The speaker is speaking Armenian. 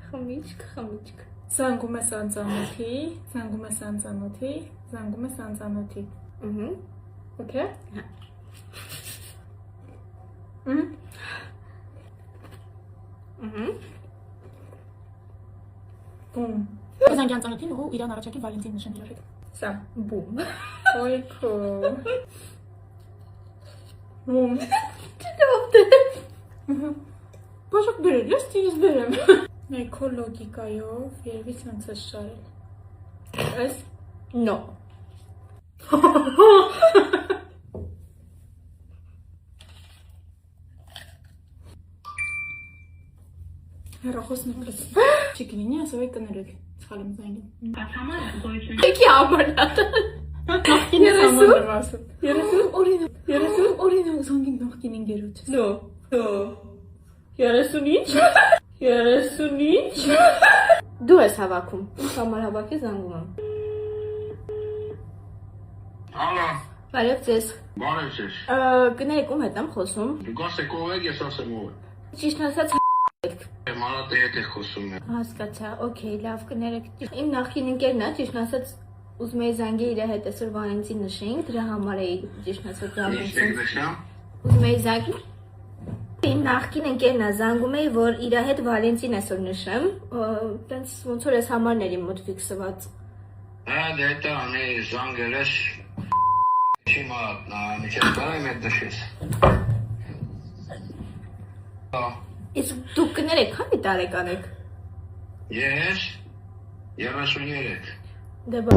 Խմիչք։ Խմիչք։ Զանգում ես անծանոթի, զանգում ես անծանոթի, զանգում ես անծանոթի։ Okay? Բում։ Զանգի անծանոթին ու իրան առաջարկի Վալենտին նշեն իրար հետ։ Սա, բում։ Ոյ քո։ Բում։ Բաշակ բերել, ես տիրիս բերեմ։ Նայ քո լոգիկայով երևի սենց ես շարել։ Ես։ No. Հեռախոսն եմ լսում։ Չգինի, ասով եք կներեք, սխալ եմ զանգին։ Եկի ամրնատ։ Նախկինը համար եմ ասում։ 30 օրինակ զանգին նախկին ինգերոջ։ No. 35 35 Դու ես հավաքում։ Ինչ համար հավաքի զանգում եմ։ Ալո, Բարև ձեզ։ բարև ձեզ։ Կներեք ում հետ եմ խոսում։ Դուք ասեք ով եք, ես ասեմ ով է։ Ճիշտ ասած Մարատի հետ եք խոսում։ հասկացա, օքեյ, լավ կներեք։ Իմ նախկին ընկերն է, ճիշտ ասած ուզում էի զանգել իր հետ այսօր Վալենտին նշենք, դրա համար էի ճիշտ ասած Ինչ եք նշամ։ ուզում էի զանգել։ Իմ նախկին ընկերն է, զանգում էի, որ իր հետ Վալենտին այսօր նշեմ, տենց ոնց որ ես համարն էր իմ մոտ ֆիքսված։ Դե դա անե զանգել ես։ Չիմա, միջև բարի մեկ դշես։ Իսկ դուք կներեք, քանի տարեկան եք։ Ես 33։ Դե բա։